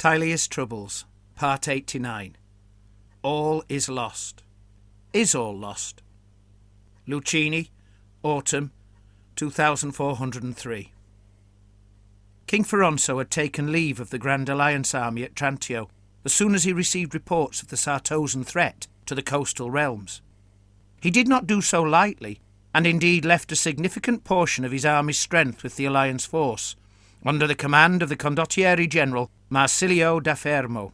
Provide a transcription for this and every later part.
Tilea's Troubles, Part 89. All is lost. Is all lost? Lucini, Autumn, 2403. King Ferronso had taken leave of the Grand Alliance army at Trantio as soon as he received reports of the Sartosan threat to the coastal realms. He did not do so lightly, and indeed left a significant portion of his army's strength with the alliance force, under the command of the Condottieri General Marsilio da Fermo.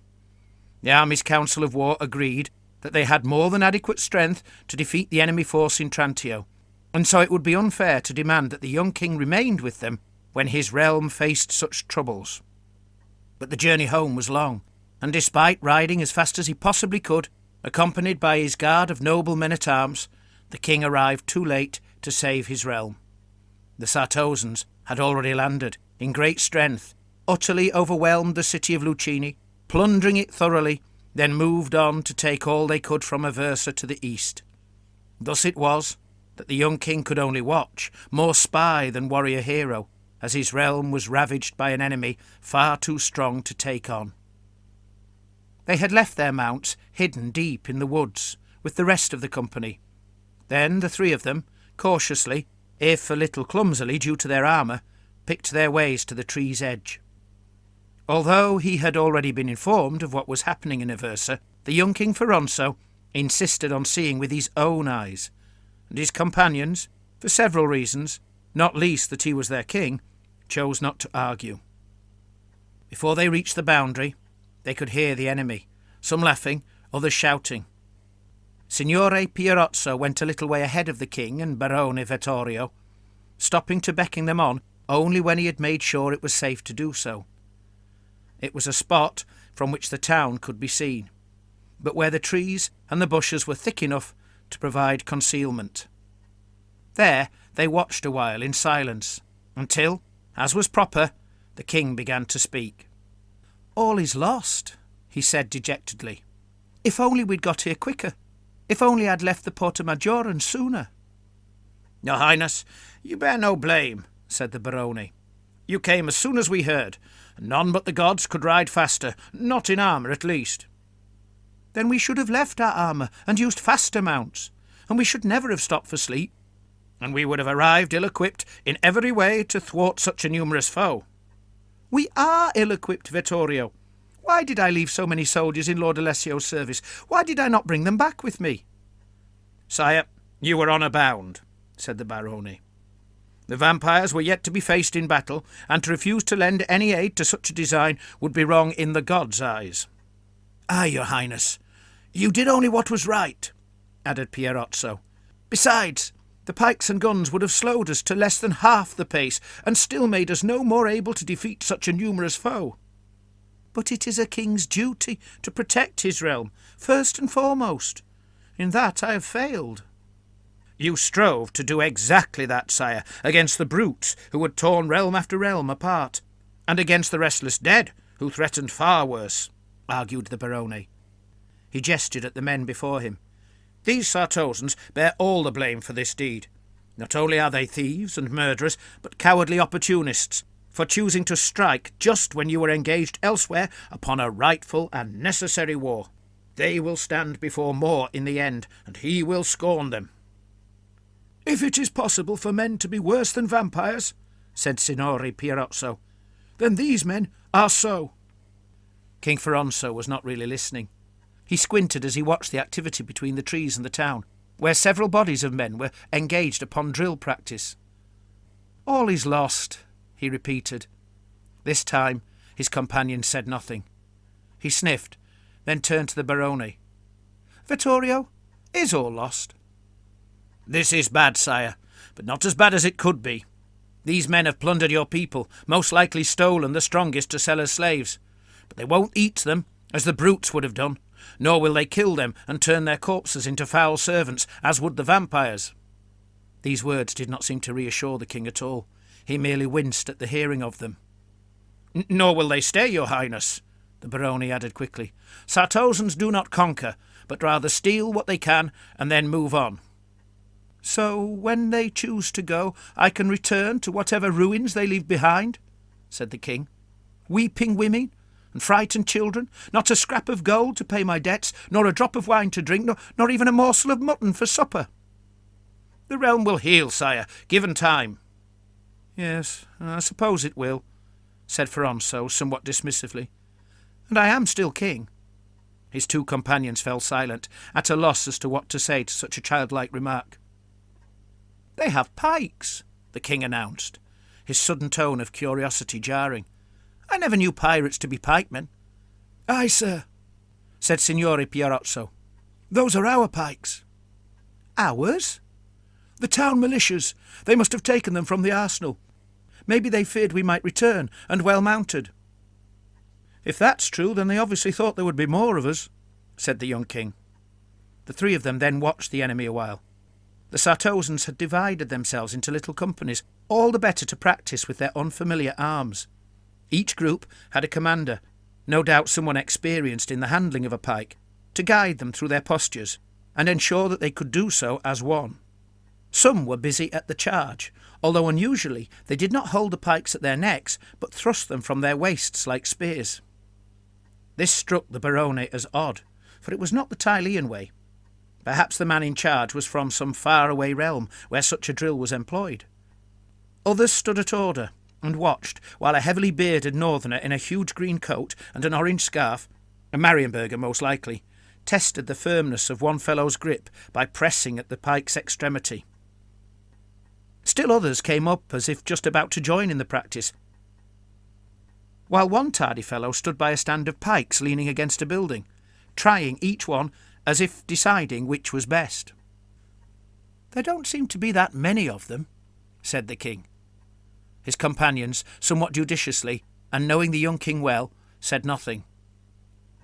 The army's council of war agreed that they had more than adequate strength to defeat the enemy force in Trantio, and so it would be unfair to demand that the young king remained with them when his realm faced such troubles. But the journey home was long, and despite riding as fast as he possibly could, accompanied by his guard of noble men-at-arms, the king arrived too late to save his realm. The Sartosans had already landed, in great strength, utterly overwhelmed the city of Lucini, plundering it thoroughly, then moved on to take all they could from Aversa to the east. Thus it was that the young king could only watch, more spy than warrior hero, as his realm was ravaged by an enemy far too strong to take on. They had left their mounts hidden deep in the woods with the rest of the company. Then the three of them, cautiously, if a little clumsily due to their armour, picked their ways to the tree's edge. Although he had already been informed of what was happening in Aversa, the young King Ferronso insisted on seeing with his own eyes, and his companions, for several reasons, not least that he was their king, chose not to argue. Before they reached the boundary, they could hear the enemy, some laughing, others shouting. Signore Pierozzo went a little way ahead of the king and Barone Vittorio, stopping to beckon them on only when he had made sure it was safe to do so. It was a spot from which the town could be seen, but where the trees and the bushes were thick enough to provide concealment. There they watched a while in silence, until, as was proper, the king began to speak. "All is lost," he said dejectedly. "If only we'd got here quicker. If only I'd left the Porta Maggiore sooner." "Your Highness, you bear no blame," said the Barone. "You came as soon as we heard, and none but the gods could ride faster, not in armour at least." "Then we should have left our armour and used faster mounts, and we should never have stopped for sleep." "And we would have arrived ill-equipped in every way to thwart such a numerous foe." "We are ill-equipped, Vittorio. Why did I leave so many soldiers in Lord Alessio's service? Why did I not bring them back with me?" "Sire, you were honour bound," said the Barone. "The vampires were yet to be faced in battle, and to refuse to lend any aid to such a design would be wrong in the gods' eyes." "Aye, your Highness, you did only what was right," added Pierozzo. "Besides, the pikes and guns would have slowed us to less than half the pace, and still made us no more able to defeat such a numerous foe." "But it is a king's duty to protect his realm, first and foremost. In that I have failed." "You strove to do exactly that, sire, against the brutes who had torn realm after realm apart, and against the restless dead who threatened far worse," argued the Barone. He gestured at the men before him. "These Sartosans bear all the blame for this deed. Not only are they thieves and murderers, but cowardly opportunists, for choosing to strike just when you were engaged elsewhere upon a rightful and necessary war. They will stand before More in the end, and he will scorn them." "If it is possible for men to be worse than vampires," said Signore Pierozzo, "then these men are so." King Ferronso was not really listening. He squinted as he watched the activity between the trees and the town, where several bodies of men were engaged upon drill practice. "All is lost," he repeated. This time his companion said nothing. He sniffed, then turned to the Barone. "Vittorio, is all lost?" "This is bad, sire, but not as bad as it could be. These men have plundered your people, most likely stolen the strongest to sell as slaves. But they won't eat them, as the brutes would have done, nor will they kill them and turn their corpses into foul servants, as would the vampires." These words did not seem to reassure the king at all. He merely winced at the hearing of them. "Nor will they stay, your Highness," the Barone added quickly. "Sartosans do not conquer, but rather steal what they can and then move on." "So when they choose to go, I can return to whatever ruins they leave behind?" said the king. "Weeping women, and frightened children, not a scrap of gold to pay my debts, nor a drop of wine to drink, nor even a morsel of mutton for supper." "The realm will heal, sire, given time." "Yes, I suppose it will," said Ferronso somewhat dismissively. "And I am still king." His two companions fell silent, at a loss as to what to say to such a childlike remark. "They have pikes," the king announced, his sudden tone of curiosity jarring. "I never knew pirates to be pikemen." "Aye, sir," said Signore Pierozzo. "Those are our pikes." "Ours?" "The town militias. They must have taken them from the arsenal. Maybe they feared we might return, and well mounted." "If that's true, then they obviously thought there would be more of us," said the young king. The three of them then watched the enemy a while. The Sartosans had divided themselves into little companies, all the better to practise with their unfamiliar arms. Each group had a commander, no doubt someone experienced in the handling of a pike, to guide them through their postures, and ensure that they could do so as one. Some were busy at the charge, although unusually they did not hold the pikes at their necks, but thrust them from their waists like spears. This struck the barone as odd, for it was not the Tilean way. Perhaps the man in charge was from some far-away realm where such a drill was employed. Others stood at order and watched while a heavily bearded northerner in a huge green coat and an orange scarf, a Marienburger most likely, tested the firmness of one fellow's grip by pressing at the pike's extremity. Still others came up as if just about to join in the practice, while one tardy fellow stood by a stand of pikes leaning against a building, trying each one as if deciding which was best. "There don't seem to be that many of them," said the king. His companions, somewhat judiciously, and knowing the young king well, said nothing.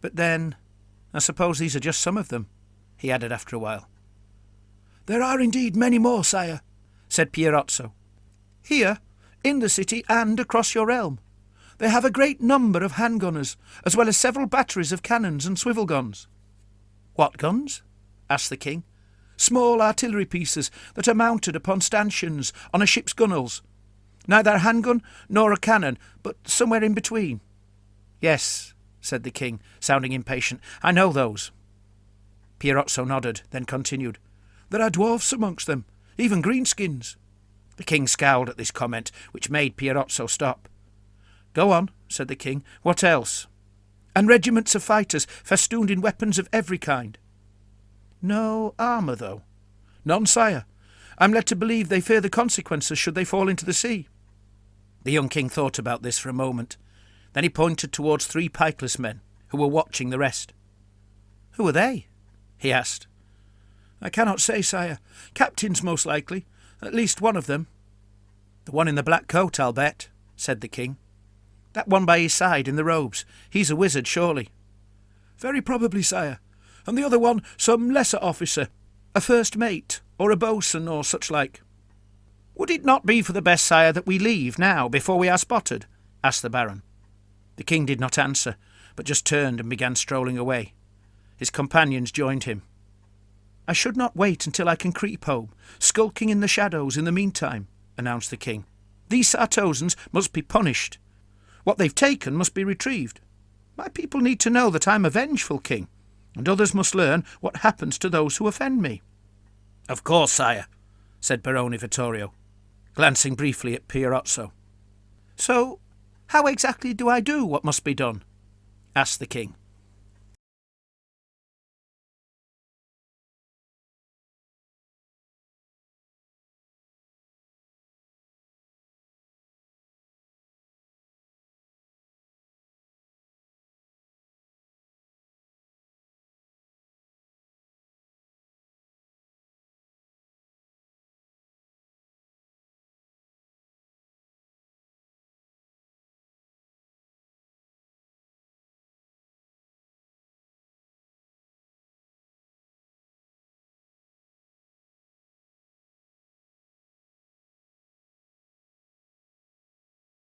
"But then, I suppose these are just some of them," he added after a while. "There are indeed many more, sire," said Pierozzo. "Here, in the city and across your realm. They have a great number of handgunners, as well as several batteries of cannons and swivel guns." "What guns?" asked the king. "Small artillery pieces that are mounted upon stanchions on a ship's gunwales. Neither a handgun nor a cannon, but somewhere in between." "Yes," said the king, sounding impatient. "I know those." Pierozzo nodded, then continued. "There are dwarfs amongst them, even greenskins." The king scowled at this comment, which made Pierozzo stop. "Go on," said the king. "What else?" "And regiments of fighters festooned in weapons of every kind." "No armour, though?" "None, sire. I'm led to believe they fear the consequences should they fall into the sea." The young king thought about this for a moment. Then he pointed towards 3 pikeless men, who were watching the rest. "Who are they?" he asked. "I cannot say, sire. Captains, most likely. At least one of them." "The one in the black coat, I'll bet," said the king. "That one by his side in the robes. He's a wizard, surely." "Very probably, sire. And the other one some lesser officer, a first mate, or a boatswain, or such like." "Would it not be for the best, sire, that we leave now, before we are spotted?" asked the baron. The king did not answer, but just turned and began strolling away. His companions joined him. "I should not wait until I can creep home, skulking in the shadows in the meantime," announced the king. "These Sartosans must be punished. What they've taken must be retrieved. My people need to know that I'm a vengeful king, and others must learn what happens to those who offend me." "Of course, sire," said Barone Vittorio, glancing briefly at Pierozzo. "So, how exactly do I do what must be done?" asked the king.